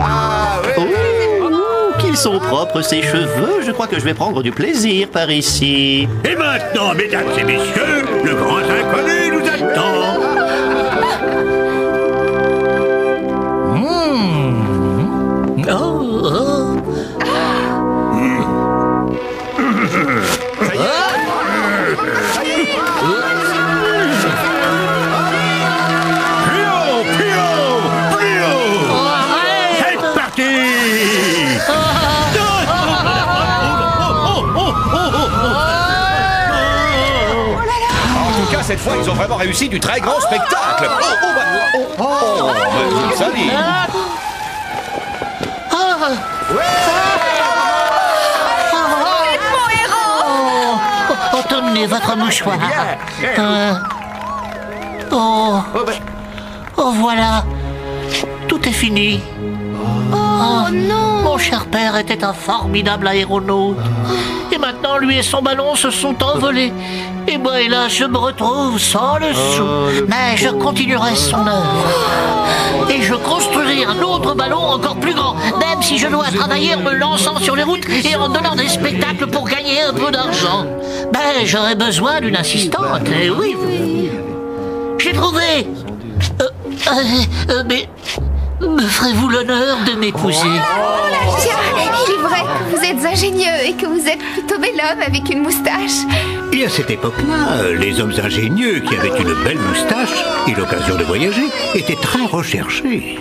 Ah, oui. Oh, qu'ils sont propres ces cheveux. Je crois que je vais prendre du plaisir par ici. Et maintenant, mesdames et messieurs, le grand inconnu nous attend. Cette fois, ils ont vraiment réussi du très grand spectacle. Ça dit. Tenez votre mouchoir. Oh, voilà. Tout est fini. Oh non. Mon cher père était un formidable aéronaute. Et maintenant, lui et son ballon se sont envolés. Et moi, hélas, je me retrouve sans le sou. Mais je continuerai son œuvre. Et je construirai un autre ballon encore plus grand. Même si je dois travailler en me lançant sur les routes et en donnant des spectacles pour gagner un peu d'argent. Ben, j'aurais besoin d'une assistante. Et oui. J'ai trouvé. Mais me ferez-vous l'honneur de m'épouser? Oh là, tiens, il est vrai que vous êtes ingénieux et que vous êtes plutôt bel homme avec une moustache. Et à cette époque-là, les hommes ingénieux qui avaient une belle moustache et l'occasion de voyager étaient très recherchés.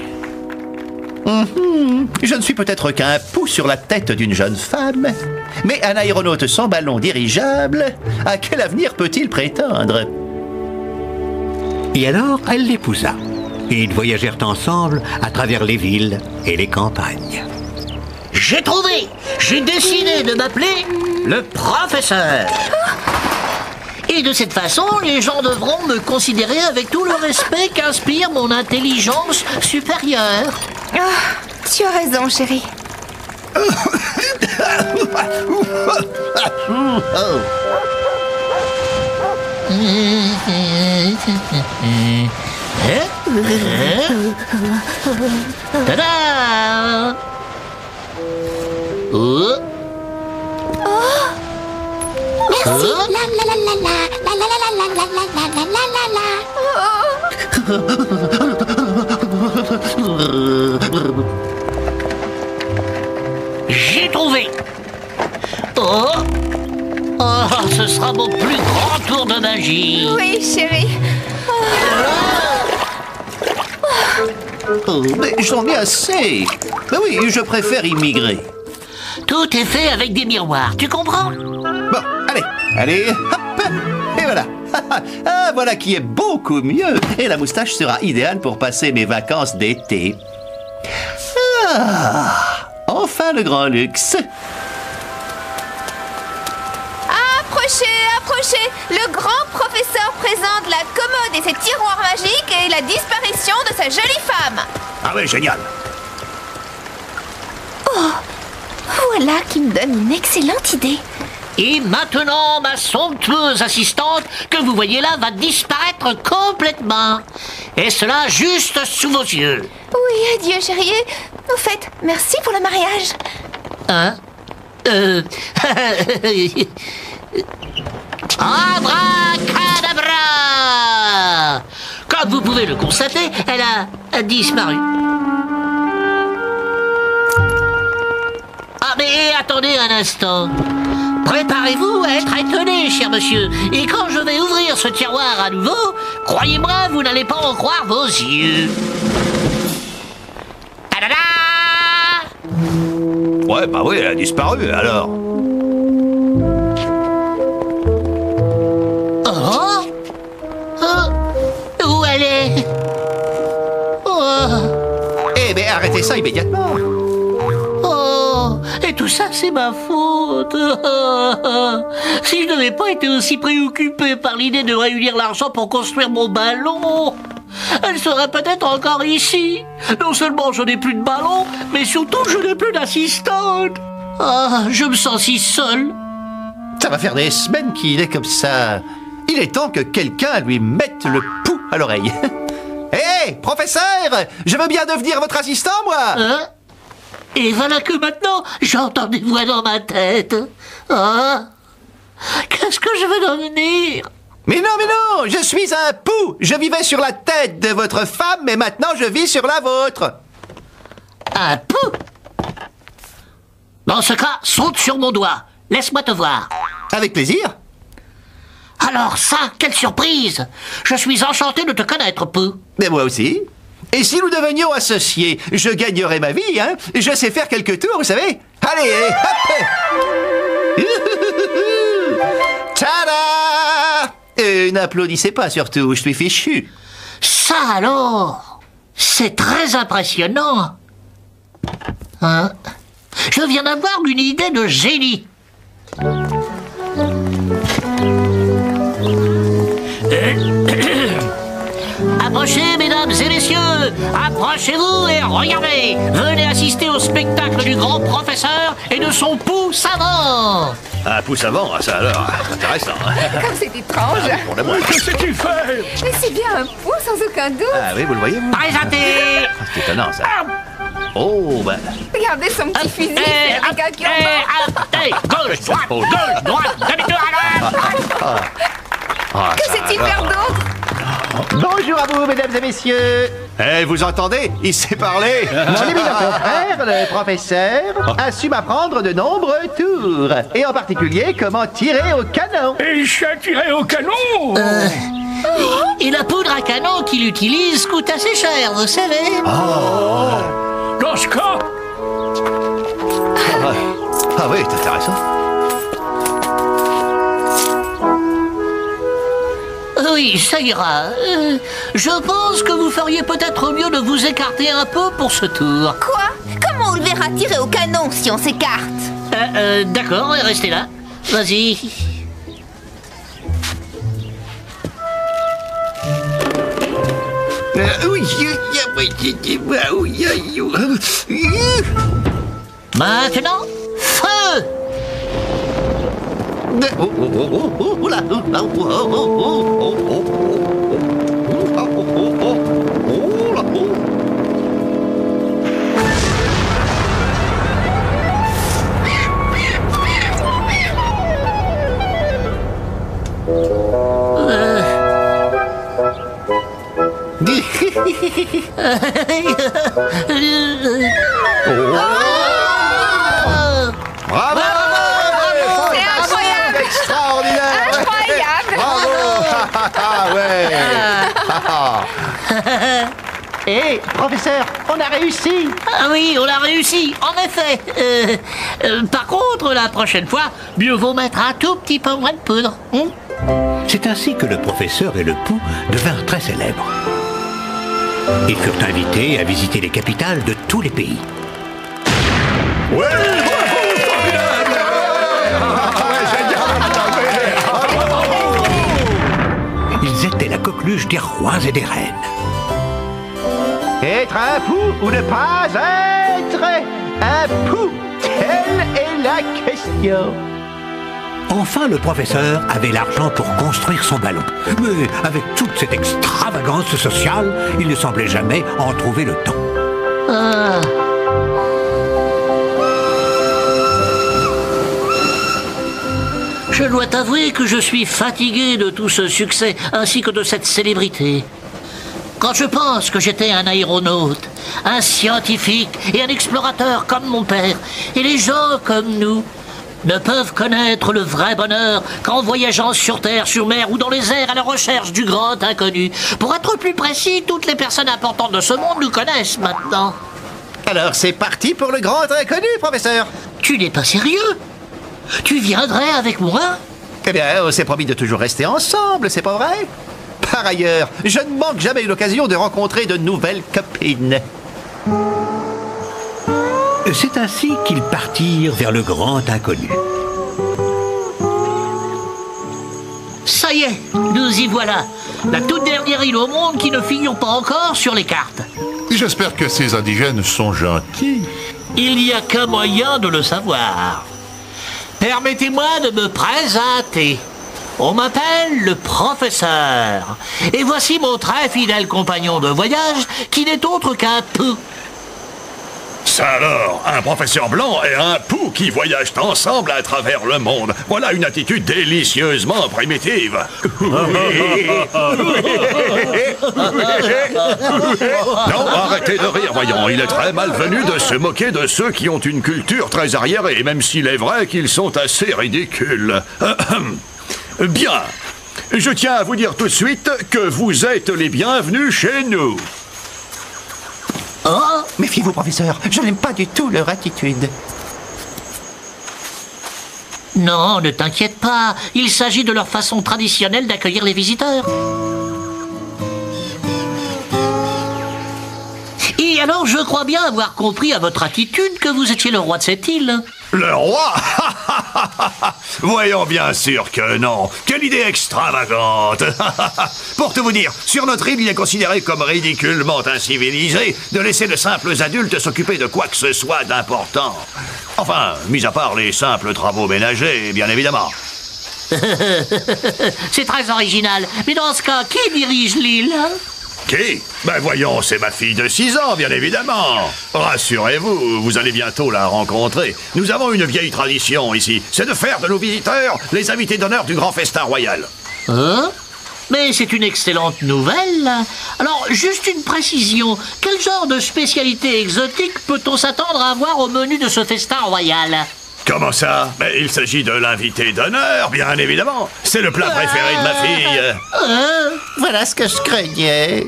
Je ne suis peut-être qu'un pouls sur la tête d'une jeune femme, mais un aéronaute sans ballon dirigeable, à quel avenir peut-il prétendre? Et alors, elle l'épousa. Et ils voyagèrent ensemble à travers les villes et les campagnes. J'ai trouvé. J'ai décidé de m'appeler le professeur. Et de cette façon, les gens devront me considérer avec tout le respect qu'inspire mon intelligence supérieure. Tu as raison, chérie. Tada! Merci. La la la la la la la la la la la la la J'ai trouvé. Ce sera mon plus grand tour de magie. Oui, chérie. Mais j'en ai assez. Ben oui, je préfère immigrer. Tout est fait avec des miroirs, tu comprends? Bon, allez, hop, et voilà. Ah, voilà qui est beaucoup mieux. Et la moustache sera idéale pour passer mes vacances d'été. Enfin le grand luxe. Approchez. Le grand professeur présente la commode et ses tiroirs magiques et la disparition de sa jolie femme. Ah ouais, génial. Voilà qui me donne une excellente idée. Et maintenant, ma somptueuse assistante que vous voyez là va disparaître complètement. Et cela juste sous vos yeux. Oui, adieu, chérie. Au fait, merci pour le mariage. Hein? Abracadabra! Comme vous pouvez le constater, elle a disparu. Ah, mais attendez un instant. Préparez-vous à être étonné, cher monsieur. Et quand je vais ouvrir ce tiroir à nouveau, croyez-moi, vous n'allez pas en croire vos yeux. Tadada! Ouais, bah oui, elle a disparu, alors. Où elle est? Eh bien, arrêtez ça immédiatement. Et tout ça, c'est ma faute. Si je n'avais pas été aussi préoccupé par l'idée de réunir l'argent pour construire mon ballon, elle serait peut-être encore ici. Non seulement je n'ai plus de ballon, mais surtout je n'ai plus d'assistante. Je me sens si seul. Ça va faire des semaines qu'il est comme ça. Il est temps que quelqu'un lui mette le pouls à l'oreille. Hé, professeur! Je veux bien devenir votre assistant, moi! Et voilà que maintenant, j'entends des voix dans ma tête. Ah, qu'est-ce que je vais devenir? Mais non, je suis un pou. Je vivais sur la tête de votre femme, mais maintenant je vis sur la vôtre. Un pou? Dans ce cas, saute sur mon doigt. Laisse-moi te voir. Avec plaisir. Alors ça, quelle surprise! Je suis enchanté de te connaître, pou. Mais moi aussi. Et si nous devenions associés, je gagnerais ma vie, hein. Je sais faire quelques tours, vous savez. Allez, hop. Tada! N'applaudissez pas surtout, je suis fichu. Ça alors, c'est très impressionnant. Hein? Je viens d'avoir une idée de génie. Approchez, mesdames et messieurs, approchez-vous et regardez. Venez assister au spectacle du grand professeur et de son pou savant. Un pouce avant, ça alors, intéressant. Comme c'est étrange. Pour le moins. Que sais-tu faire? Mais c'est bien un pou sans aucun doute. Ah oui, vous le voyez, vous? Présentez. C'est étonnant, ça. Oh, ben... Regardez son petit fusil, c'est avec un cure-dent. Gauche, droite, demi-tour à l'heure. Que sait-il faire d'autre? Bonjour à vous, mesdames et messieurs. Eh, vous entendez? Il sait parler. Mon éminent confrère, le professeur, a su m'apprendre de nombreux tours. Et en particulier, comment tirer au canon. Et il s'est tiré au canon. Et la poudre à canon qu'il utilise coûte assez cher, vous savez. Dans ce cas, Ah oui, c'est intéressant. Oui, ça ira. Je pense que vous feriez peut-être mieux de vous écarter un peu pour ce tour. Quoi? Comment on le verra tirer au canon si on s'écarte? D'accord, restez là. Vas-y. Maintenant, feu! Bravo! C'est incroyable! Extraordinaire! Incroyable! Bravo! Ah ouais! Hé, professeur, on a réussi! Ah oui, on a réussi, en effet. Par contre, la prochaine fois, mieux vaut mettre un tout petit peu moins de poudre. C'est ainsi que le professeur et le pou devinrent très célèbres. Ils furent invités à visiter les capitales de tous les pays. Ils étaient la coqueluche des rois et des reines. Être un pou ou ne pas être un pou, telle est la question. Enfin, le professeur avait l'argent pour construire son ballon. Mais avec toute cette extravagance sociale, il ne semblait jamais en trouver le temps. Je dois t'avouer que je suis fatigué de tout ce succès, ainsi que de cette célébrité. Quand je pense que j'étais un aéronaute, un scientifique et un explorateur comme mon père, et les gens comme nous ne peuvent connaître le vrai bonheur qu'en voyageant sur terre, sur mer ou dans les airs à la recherche du grand inconnu. Pour être plus précis, toutes les personnes importantes de ce monde nous connaissent maintenant. Alors c'est parti pour le grand inconnu, professeur. Tu n'es pas sérieux? Tu viendrais avec moi? Eh bien, on s'est promis de toujours rester ensemble, c'est pas vrai? Par ailleurs, je ne manque jamais l'occasion de rencontrer de nouvelles copines. C'est ainsi qu'ils partirent vers le grand inconnu. Ça y est, nous y voilà. La toute dernière île au monde qui ne figure pas encore sur les cartes. J'espère que ces indigènes sont gentils. Il n'y a qu'un moyen de le savoir. Permettez-moi de me présenter. On m'appelle le professeur. Et voici mon très fidèle compagnon de voyage qui n'est autre qu'un pou. Ça alors, un professeur blanc et un pou qui voyagent ensemble à travers le monde. Voilà une attitude délicieusement primitive. Non, arrêtez de rire, voyons. Il est très malvenu de se moquer de ceux qui ont une culture très arriérée, même s'il est vrai qu'ils sont assez ridicules. Bien. Je tiens à vous dire tout de suite que vous êtes les bienvenus chez nous. Oh, méfiez-vous, professeur. Je n'aime pas du tout leur attitude. Non, ne t'inquiète pas. Il s'agit de leur façon traditionnelle d'accueillir les visiteurs. Et alors, je crois bien avoir compris à votre attitude que vous étiez le roi de cette île. Le roi? Voyons bien sûr que non. Quelle idée extravagante. Pour tout vous dire, sur notre île, il est considéré comme ridiculement incivilisé de laisser de simples adultes s'occuper de quoi que ce soit d'important. Enfin, mis à part les simples travaux ménagers, bien évidemment. C'est très original. Mais dans ce cas, qui dirige l'île? Qui? Ben voyons, c'est ma fille de 6 ans, bien évidemment. Rassurez-vous, vous allez bientôt la rencontrer. Nous avons une vieille tradition ici, c'est de faire de nos visiteurs les invités d'honneur du grand festin royal. Hein? Mais c'est une excellente nouvelle. Alors, juste une précision. Quel genre de spécialité exotique peut-on s'attendre à voir au menu de ce festin royal? Comment ça? Ben, il s'agit de l'invité d'honneur, bien évidemment. C'est le plat préféré de ma fille. Voilà ce que je craignais.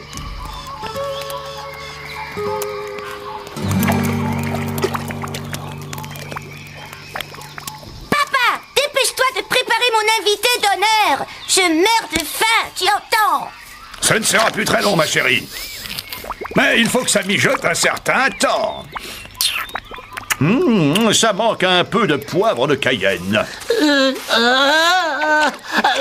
Papa, dépêche-toi de préparer mon invité d'honneur. Je meurs de faim, tu entends? Ce ne sera plus très long, ma chérie. Mais il faut que ça mijote un certain temps. Ça manque un peu de poivre de Cayenne.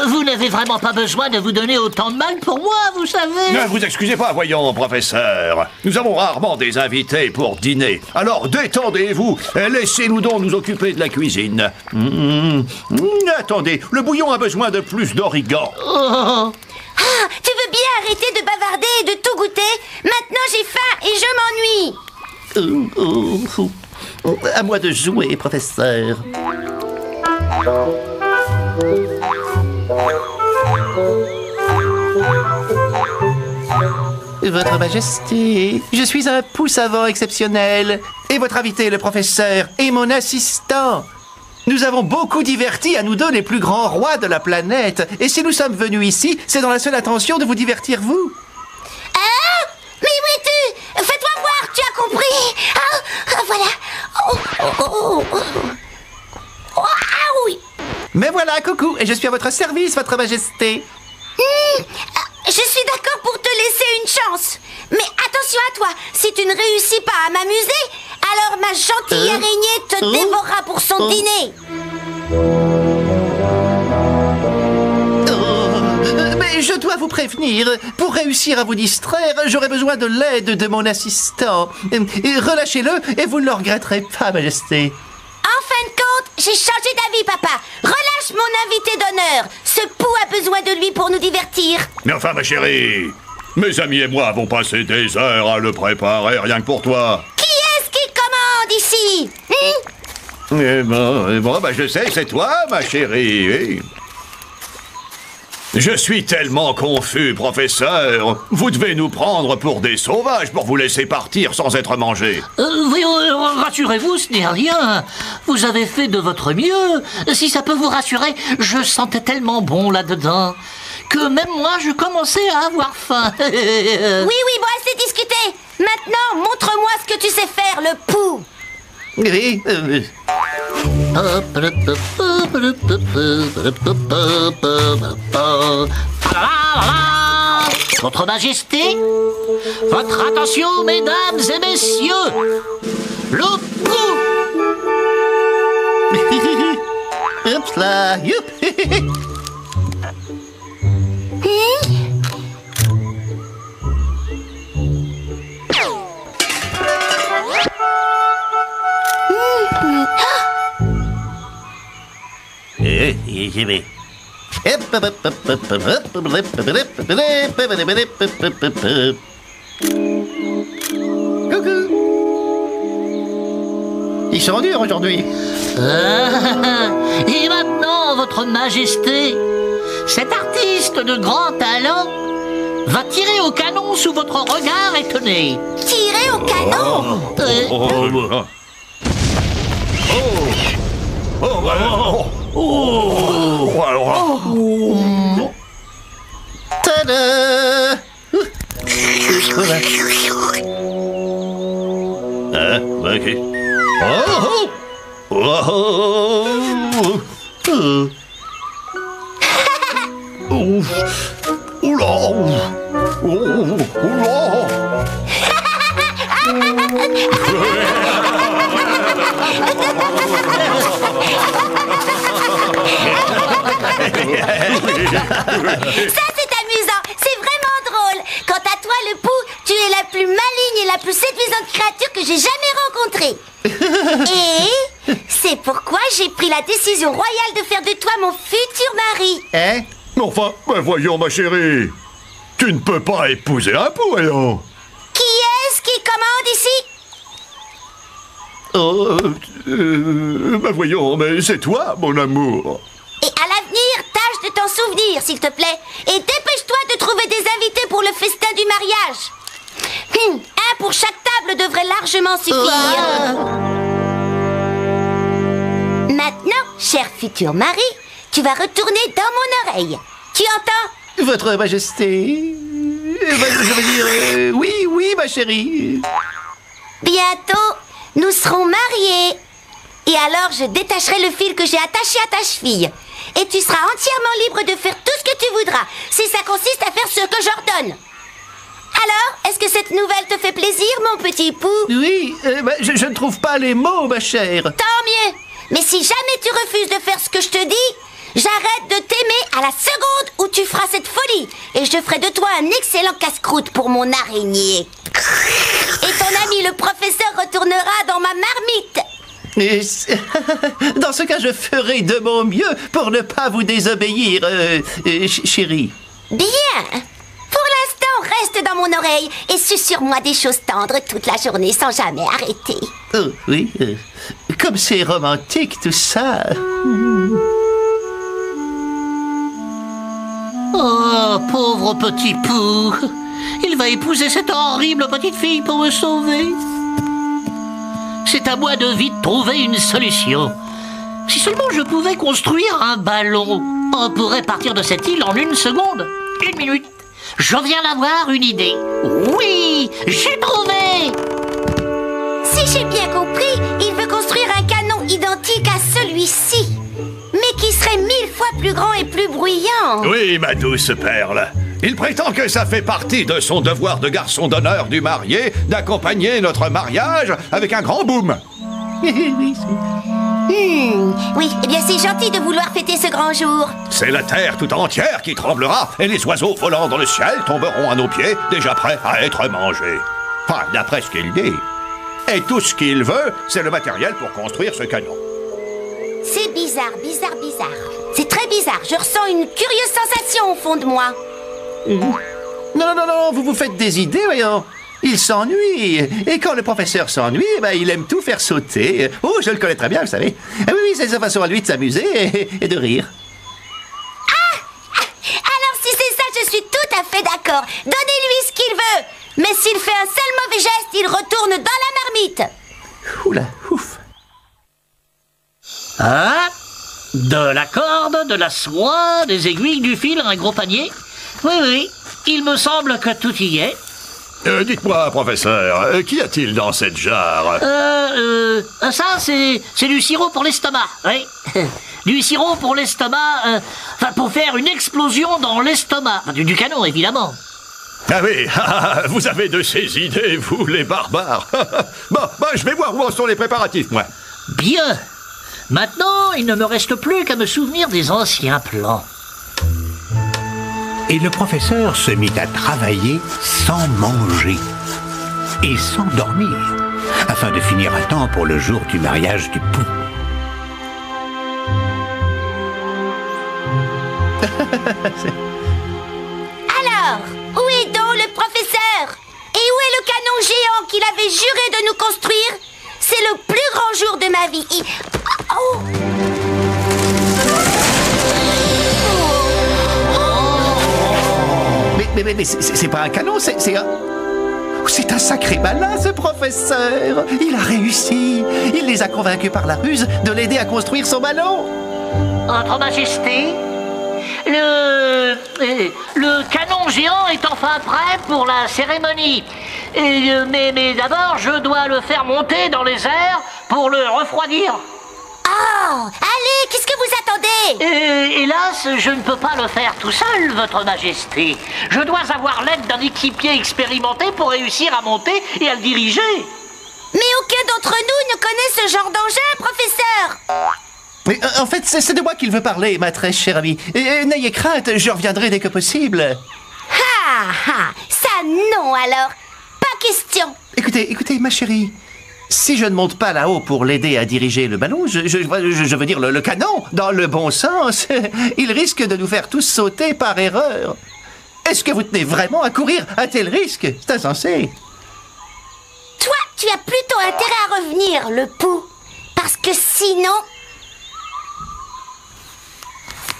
Vous n'avez vraiment pas besoin de vous donner autant de mal pour moi, vous savez. Ne vous excusez pas, voyons, professeur. Nous avons rarement des invités pour dîner. Alors détendez-vous et laissez-nous donc nous occuper de la cuisine. Attendez, le bouillon a besoin de plus d'origan. Ah, tu veux bien arrêter de bavarder et de tout goûter? Maintenant j'ai faim et je m'ennuie. À moi de jouer, professeur. Votre Majesté, je suis un pou savant exceptionnel. Et votre invité, le professeur, est mon assistant. Nous avons beaucoup diverti à nous deux les plus grands rois de la planète. Et si nous sommes venus ici, c'est dans la seule intention de vous divertir, vous. Ah! Mais où es-tu? Fais-toi voir, tu as compris? Ah, voilà. Ah oui. Mais voilà, coucou, et je suis à votre service, votre Majesté. Je suis d'accord pour te laisser une chance. Mais attention à toi, si tu ne réussis pas à m'amuser, alors ma gentille araignée te dévorera pour son dîner. Mais je dois vous prévenir, pour réussir à vous distraire, j'aurai besoin de l'aide de mon assistant. Relâchez-le et vous ne le regretterez pas, Majesté. En fin de compte, j'ai changé d'avis, papa. Relâche mon invité d'honneur. Ce pou a besoin de lui pour nous divertir. Mais enfin, ma chérie, mes amis et moi avons passé des heures à le préparer, rien que pour toi. Qui est-ce qui commande ici? Bon, je sais, c'est toi, ma chérie. Je suis tellement confus, professeur. Vous devez nous prendre pour des sauvages pour vous laisser partir sans être mangés. Rassurez-vous, ce n'est rien. Vous avez fait de votre mieux. Si ça peut vous rassurer, je sentais tellement bon là-dedans que même moi, je commençais à avoir faim. Oui, bon, assez discuté. Maintenant, montre-moi ce que tu sais faire, le pou. Oui, Votre Majesté, votre attention, mesdames et messieurs, le pou. Oups là, youp. J'y vais. Coucou. Ils sont durs aujourd'hui. Et maintenant, votre majesté, cet artiste de grand talent va tirer au canon sous votre regard étonné. Tirer au canon? Tada! Hein? Ok. Ça, c'est amusant. C'est vraiment drôle. Quant à toi, le pou, tu es la plus maligne et la plus séduisante créature que j'ai jamais rencontrée. Et c'est pourquoi j'ai pris la décision royale de faire de toi mon futur mari. Hein? Mais enfin, voyons, ma chérie. Tu ne peux pas épouser un poète. Qui est-ce qui commande ici? Voyons, mais c'est toi, mon amour. Et à l'avenir, tâche de t'en souvenir, s'il te plaît. Et dépêche-toi de trouver des invités pour le festin du mariage. Un pour chaque table devrait largement suffire. Maintenant, cher futur mari, tu vas retourner dans mon oreille. Tu entends? Votre Majesté... je veux dire... oui, ma chérie. Bientôt, nous serons mariés. Et alors, je détacherai le fil que j'ai attaché à ta cheville. Et tu seras entièrement libre de faire tout ce que tu voudras, si ça consiste à faire ce que j'ordonne. Alors, est-ce que cette nouvelle te fait plaisir, mon petit pou? Oui, je ne trouve pas les mots, ma chère. Tant mieux. Mais si jamais tu refuses de faire ce que je te dis, j'arrête de t'aimer à la seconde où tu feras cette folie. Et je ferai de toi un excellent casse-croûte pour mon araignée. Et ton ami le professeur retournera dans ma marmite. Dans ce cas, je ferai de mon mieux pour ne pas vous désobéir, chérie. Bien. Pour l'instant, reste dans mon oreille et susurre-moi des choses tendres toute la journée sans jamais arrêter. Oh, oui, comme c'est romantique tout ça. Oh, pauvre petit pou. Il va épouser cette horrible petite fille pour me sauver. C'est à moi de vite trouver une solution. Si seulement je pouvais construire un ballon, on pourrait partir de cette île en 1 seconde. 1 minute. Je viens d'avoir une idée. Oui, j'ai trouvé. Si j'ai bien compris, il veut construire un canon identique à celui-ci, mais qui serait 1000 fois plus grand et plus bruyant. Oui, ma douce perle. Il prétend que ça fait partie de son devoir de garçon d'honneur du marié d'accompagner notre mariage avec un grand boom. Oui, Oui, eh bien c'est gentil de vouloir fêter ce grand jour. C'est la terre tout entière qui tremblera et les oiseaux volant dans le ciel tomberont à nos pieds, déjà prêts à être mangés. Enfin, d'après ce qu'il dit. Et tout ce qu'il veut, c'est le matériel pour construire ce canon. C'est bizarre, bizarre, bizarre. C'est très bizarre, je ressens une curieuse sensation au fond de moi. Non, vous vous faites des idées, voyons. Il s'ennuie. Et quand le professeur s'ennuie, il aime tout faire sauter. Oh, je le connais très bien, vous savez. Oui, c'est sa façon à lui de s'amuser et de rire. Alors si c'est ça, je suis tout à fait d'accord. Donnez-lui ce qu'il veut. Mais s'il fait un seul mauvais geste, il retourne dans la marmite. Oula, ouf. Ah, de la corde, de la soie, des aiguilles, du fil, un gros panier. Oui, il me semble que tout y est. Dites-moi, professeur, qu'y a-t-il dans cette jarre? Ça, c'est du sirop pour l'estomac, oui. Du sirop pour l'estomac, pour faire une explosion dans l'estomac. Du canon, évidemment. Ah oui, vous avez de ces idées, vous, les barbares. Bon, je vais voir où en sont les préparatifs, moi. Bien. Maintenant, il ne me reste plus qu'à me souvenir des anciens plans. Et le professeur se mit à travailler sans manger et sans dormir, afin de finir à temps pour le jour du mariage du pou. Alors, où est donc le professeur? Et où est le canon géant qu'il avait juré de nous construire? C'est le plus grand jour de ma vie. Oh. Mais c'est pas un canon, c'est un... C'est un sacré malin, ce professeur. Il a réussi. Il les a convaincus par la ruse de l'aider à construire son ballon. Votre Majesté, le canon géant est enfin prêt pour la cérémonie. Mais d'abord, je dois le faire monter dans les airs pour le refroidir. Oh, allez, qu'est-ce que vous attendez? Hélas, je ne peux pas le faire tout seul, Votre Majesté. Je dois avoir l'aide d'un équipier expérimenté pour réussir à monter et à le diriger. Mais aucun d'entre nous ne connaît ce genre d'engin, professeur. Mais en fait, c'est de moi qu'il veut parler, ma très chère amie. N'ayez crainte, je reviendrai dès que possible. Ça non alors. Pas question. Écoutez, ma chérie. Si je ne monte pas là-haut pour l'aider à diriger le ballon, je veux dire le canon, dans le bon sens, il risque de nous faire tous sauter par erreur. Est-ce que vous tenez vraiment à courir un tel risque? C'est insensé. Toi, tu as plutôt intérêt à revenir, le pou. Parce que sinon...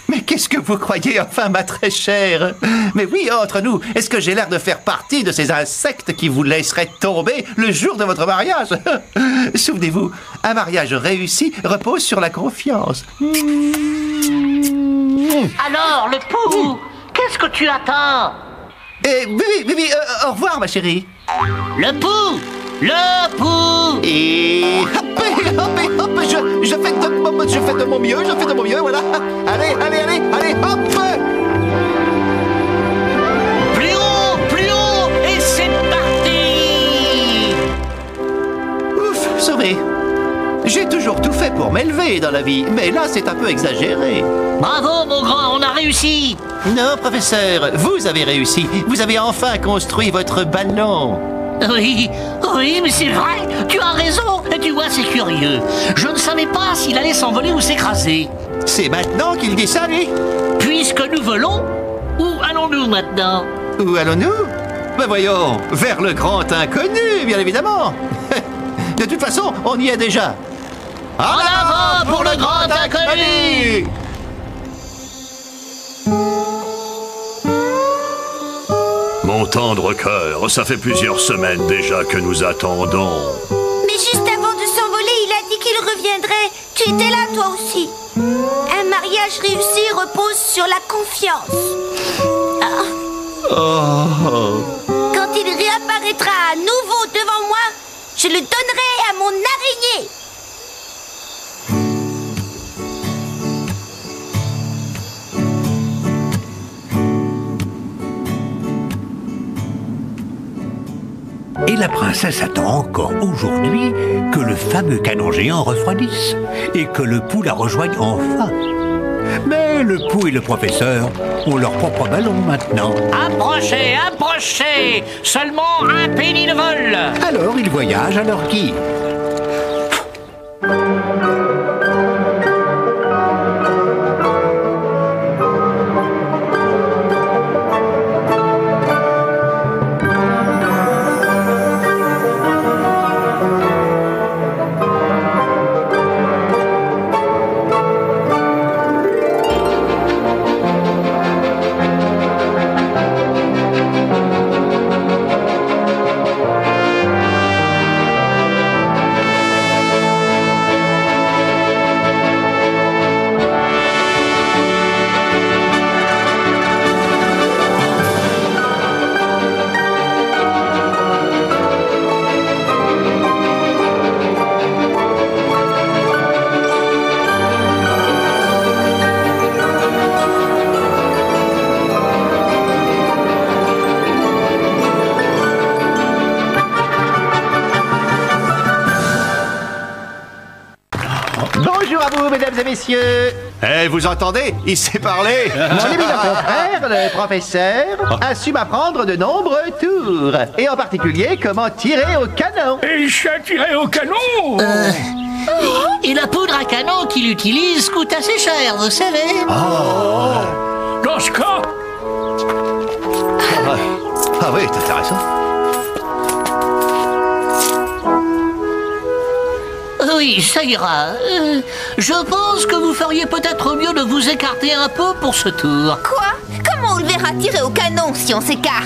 Mais qu'est-ce que vous croyez, enfin, ma très chère? Mais oui, entre nous, est-ce que j'ai l'air de faire partie de ces insectes qui vous laisseraient tomber le jour de votre mariage? Souvenez-vous, un mariage réussi repose sur la confiance. Alors, le pou, qu'est-ce que tu attends? Oui, au revoir, ma chérie. Le pou! Le pou! Et hop, je fais de mon mieux, voilà. Allez, hop! Plus haut, et c'est parti! Ouf, sauvé. J'ai toujours tout fait pour m'élever dans la vie, mais là, c'est un peu exagéré. Bravo, mon grand, on a réussi! Non, professeur, vous avez réussi. Vous avez enfin construit votre ballon. Oui, mais c'est vrai, tu as raison. Et tu vois, c'est curieux. Je ne savais pas s'il allait s'envoler ou s'écraser. C'est maintenant qu'il dit ça, lui? Puisque nous volons, où allons-nous maintenant? Où allons-nous? Ben voyons, vers le grand inconnu, bien évidemment. De toute façon, on y est déjà. En avant pour le grand inconnu! Mon tendre cœur, ça fait plusieurs semaines déjà que nous attendons. Mais juste avant de s'envoler, il a dit qu'il reviendrait. Tu étais là, toi aussi. Un mariage réussi repose sur la confiance. Quand il réapparaîtra à nouveau devant moi, je le donnerai à mon araignée. Et la princesse attend encore aujourd'hui que le fameux canon géant refroidisse et que le pou la rejoigne enfin. Mais le pou et le professeur ont leur propre ballon maintenant. Approchez! Seulement un penny de vol! Alors ils voyagent à leur guide. Bonjour à vous, mesdames et messieurs. Vous entendez? Il sait parler. Mon éminent confrère, le professeur, a su m'apprendre de nombreux tours. Et en particulier, comment tirer au canon. Et je sais tirer au canon. Et la poudre à canon qu'il utilise coûte assez cher, vous savez. Dans ce cas, Ah oui, c'est intéressant. Oui, ça ira. Je pense que vous feriez peut-être mieux de vous écarter un peu pour ce tour. Quoi? Comment on le verra tirer au canon si on s'écarte?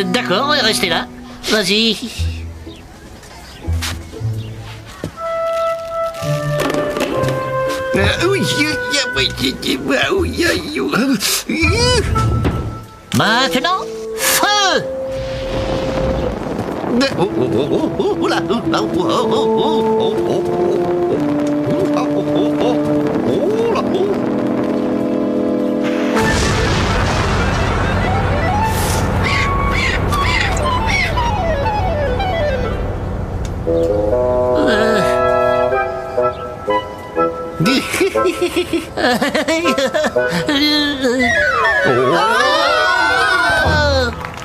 D'accord, restez là. Vas-y. Maintenant, feu!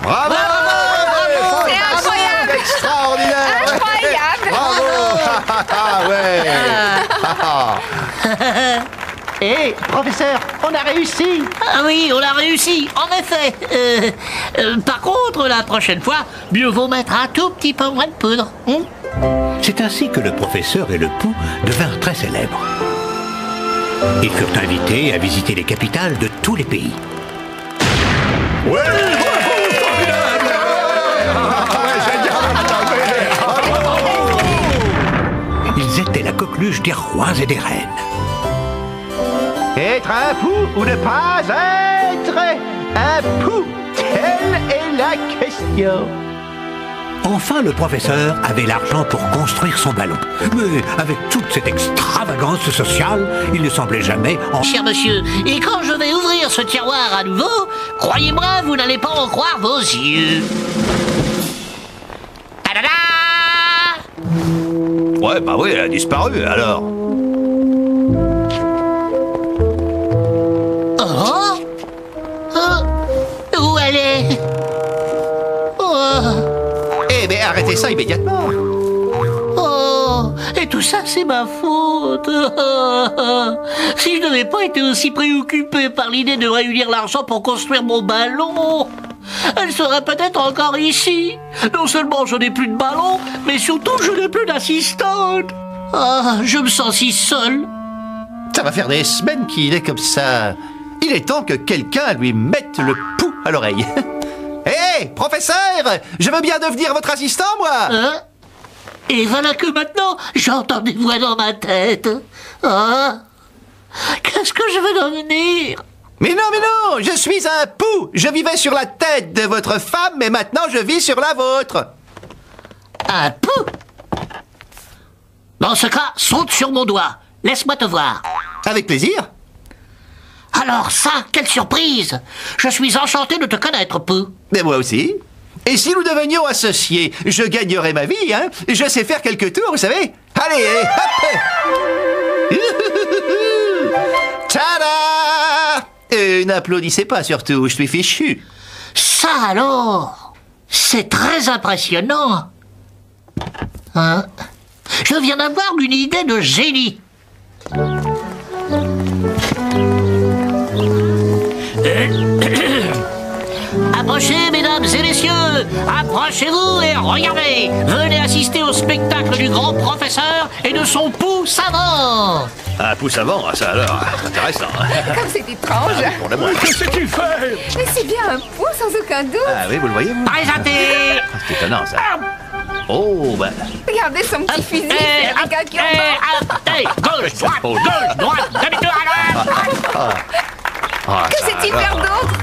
Bravo! C'est incroyable! Extraordinaire! Incroyable! Bravo! Ah ouais! Hé, professeur, on a réussi! Ah oui, on a réussi, en effet. Par contre, la prochaine fois, mieux vaut mettre un tout petit peu moins de poudre. C'est ainsi que le professeur et le pou devinrent très célèbres. Ils furent invités à visiter les capitales de tous les pays. Ouais, bravo, formidable. Ils étaient la coqueluche des rois et des reines. Être un pou ou ne pas être un pou, telle est la question. Enfin, le professeur avait l'argent pour construire son ballon. Mais avec toute cette extravagance sociale, il ne semblait jamais en... Cher monsieur, et quand je vais ouvrir ce tiroir à nouveau, croyez-moi, vous n'allez pas en croire vos yeux. Ta-da-da! Ouais, bah oui, elle a disparu, alors. Oh? Où elle est? Eh bien, arrêtez ça immédiatement. Oh, et tout ça, c'est ma faute. Si je n'avais pas été aussi préoccupé par l'idée de réunir l'argent pour construire mon ballon, elle serait peut-être encore ici. Non seulement je n'ai plus de ballon, mais surtout je n'ai plus d'assistante. Ah, je me sens si seul. Ça va faire des semaines qu'il est comme ça. Il est temps que quelqu'un lui mette le pou à l'oreille. Hé, professeur, je veux bien devenir votre assistant, moi. Hein? Et voilà que maintenant, j'entends des voix dans ma tête. Ah, qu'est-ce que je vais devenir? Mais non, je suis un pou. Je vivais sur la tête de votre femme, mais maintenant je vis sur la vôtre. Un pou? Dans ce cas, saute sur mon doigt. Laisse-moi te voir. Avec plaisir. Alors ça, quelle surprise! Je suis enchanté de te connaître, Pou. Mais moi aussi. Et si nous devenions associés, je gagnerais ma vie, hein. Je sais faire quelques tours, vous savez. Allez, hop. Tada! N'applaudissez pas surtout, je suis fichu. Ça alors, c'est très impressionnant. Hein? Je viens d'avoir une idée de génie. Approchez, mesdames et messieurs, approchez-vous et regardez. Venez assister au spectacle du grand professeur et de son pou savant. Un pouce avant, ça alors, c'est intéressant. Comme c'est étrange. Pour la moi. Qu'est-ce que tu fais? Mais c'est bien un pou sans aucun doute. Ah oui, vous le voyez, vous? Présentez. C'est étonnant, ça. Oh, ben... Regardez son petit fusil avec un cure-dent. Gauche, droite, demi-tour à droite. Que sait-il faire d'autre?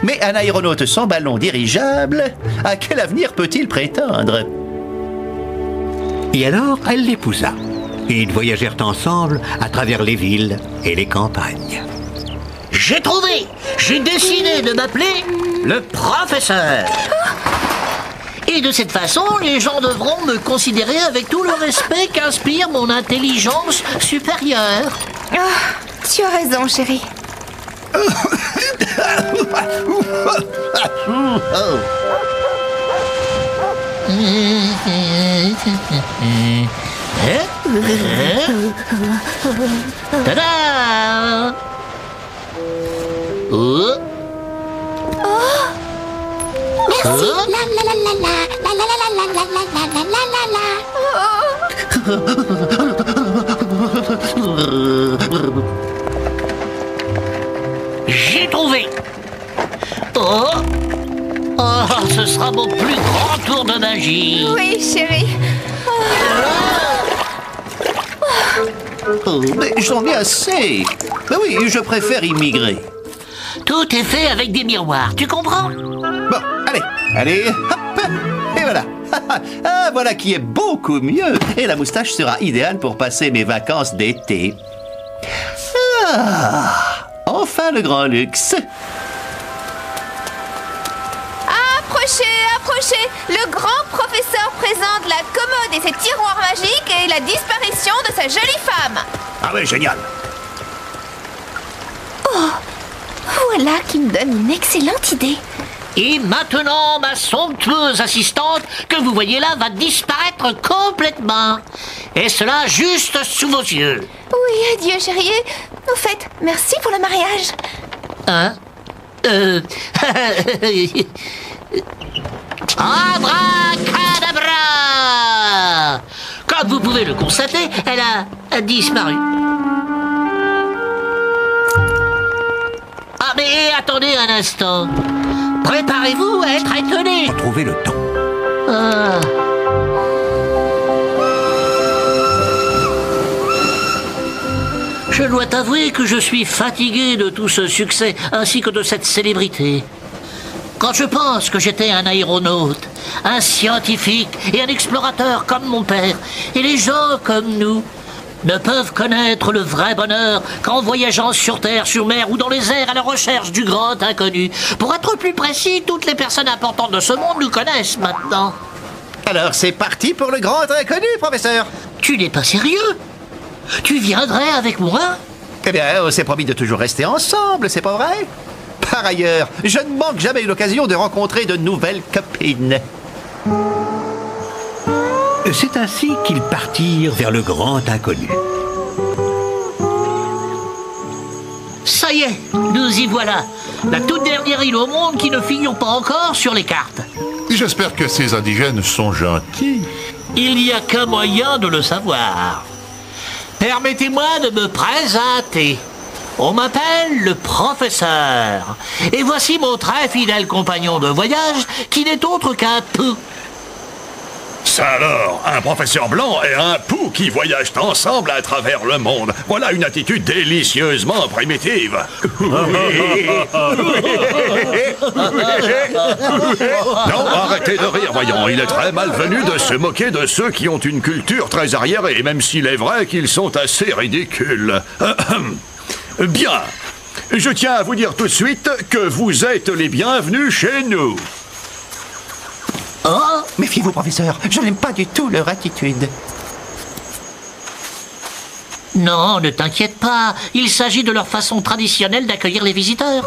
Mais un aéronaute sans ballon dirigeable, à quel avenir peut-il prétendre? Et alors, elle l'épousa. Et ils voyagèrent ensemble à travers les villes et les campagnes. J'ai trouvé. J'ai décidé de m'appeler le professeur. Et de cette façon, les gens devront me considérer avec tout le respect qu'inspire mon intelligence supérieure. Tu as raison, chérie. Tada! Merci. La la la la la la la la la la la la la la la. J'ai trouvé. Oh, oh, ce sera mon plus grand tour de magie. Oui, chérie. Oh, mais j'en ai assez. Ben oui, je préfère immigrer. Tout est fait avec des miroirs, tu comprends? Bon, allez, hop, et voilà. Ah, voilà qui est beaucoup mieux. Et la moustache sera idéale pour passer mes vacances d'été. Ah, enfin le grand luxe. Approchez. Le grand professeur présente la commode et ses tiroirs magiques et la disparition de sa jolie femme. Ah ouais, génial. Voilà qui me donne une excellente idée. Et maintenant, ma somptueuse assistante, que vous voyez là, va disparaître complètement. Et cela juste sous vos yeux. Oui, adieu, chérie. Au fait, merci pour le mariage. Hein? Abracadabra! Comme vous pouvez le constater, elle a disparu. Ah, mais attendez un instant. Préparez-vous à être étonné. Retrouver le temps. Ah. Je dois t'avouer que je suis fatigué de tout ce succès ainsi que de cette célébrité. Quand je pense que j'étais un aéronaute, un scientifique et un explorateur comme mon père, et les gens comme nous ne peuvent connaître le vrai bonheur qu'en voyageant sur terre, sur mer ou dans les airs à la recherche du grand inconnu. Pour être plus précis, toutes les personnes importantes de ce monde nous connaissent maintenant. Alors c'est parti pour le grand inconnu, professeur. Tu n'es pas sérieux? Tu viendrais avec moi? Eh bien, on s'est promis de toujours rester ensemble, c'est pas vrai? Par ailleurs, je ne manque jamais l'occasion de rencontrer de nouvelles copines. C'est ainsi qu'ils partirent vers le grand inconnu. Ça y est, nous y voilà. La toute dernière île au monde qui ne figure pas encore sur les cartes. J'espère que ces indigènes sont gentils. Il n'y a qu'un moyen de le savoir. Permettez-moi de me présenter. On m'appelle le professeur. Et voici mon très fidèle compagnon de voyage qui n'est autre qu'un pou. Ça alors, un professeur blanc et un pou qui voyagent ensemble à travers le monde. Voilà une attitude délicieusement primitive. Non, arrêtez de rire, voyons. Il est très malvenu de se moquer de ceux qui ont une culture très arriérée, même s'il est vrai qu'ils sont assez ridicules. Bien. Je tiens à vous dire tout de suite que vous êtes les bienvenus chez nous. Oh, méfiez-vous, professeur. Je n'aime pas du tout leur attitude. Non, ne t'inquiète pas. Il s'agit de leur façon traditionnelle d'accueillir les visiteurs.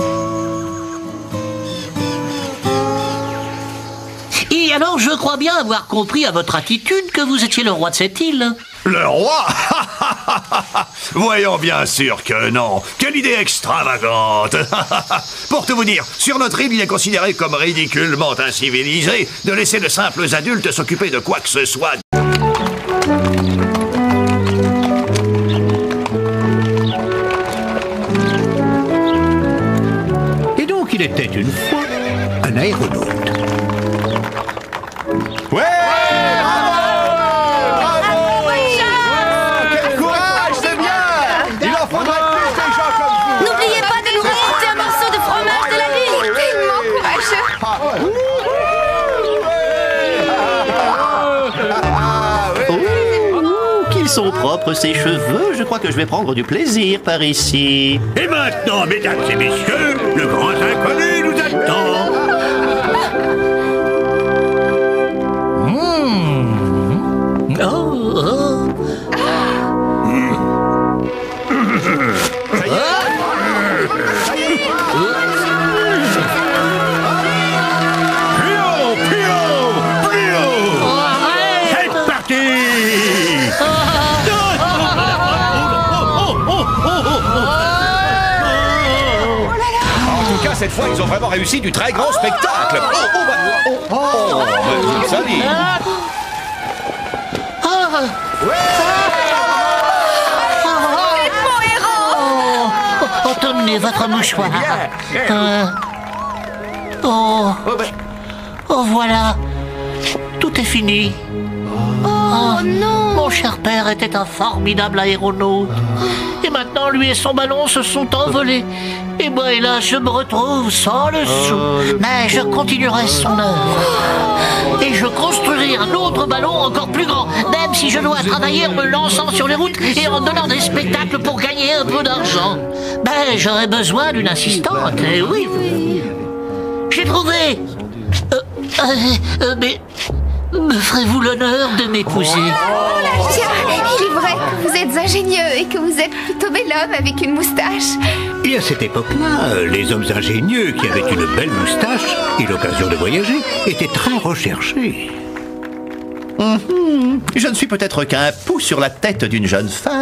Et alors, je crois bien avoir compris à votre attitude que vous étiez le roi de cette île. Le roi? Voyons bien sûr que non. Quelle idée extravagante. Pour tout vous dire, sur notre île, il est considéré comme ridiculement incivilisé de laisser de simples adultes s'occuper de quoi que ce soit. Et donc il était une fois un aéronaute. Ouais! Qu'ils sont propres ces cheveux, je crois que je vais prendre du plaisir par ici. Et maintenant, mesdames et messieurs, le grand inconnu nous attend. Cette fois, ils ont vraiment réussi du très grand spectacle. Ça dit. tenez votre mouchoir. Oh, voilà. Tout est fini. Oh non. Mon cher père était un formidable aéronaute. Et maintenant, lui et son ballon se sont envolés. Et moi, hélas, je me retrouve sans le sou. Mais je continuerai son œuvre. Et je construirai un autre ballon encore plus grand. Même si je dois travailler en me lançant sur les routes et en donnant des spectacles pour gagner un peu d'argent. Ben, j'aurai besoin d'une assistante, eh oui. J'ai trouvé. Mais me ferez-vous l'honneur de m'épouser? Tiens, il est vrai que vous êtes ingénieux et que vous êtes plutôt bel homme avec une moustache. Et à cette époque-là, les hommes ingénieux qui avaient une belle moustache et l'occasion de voyager étaient très recherchés. Je ne suis peut-être qu'un pouls sur la tête d'une jeune femme.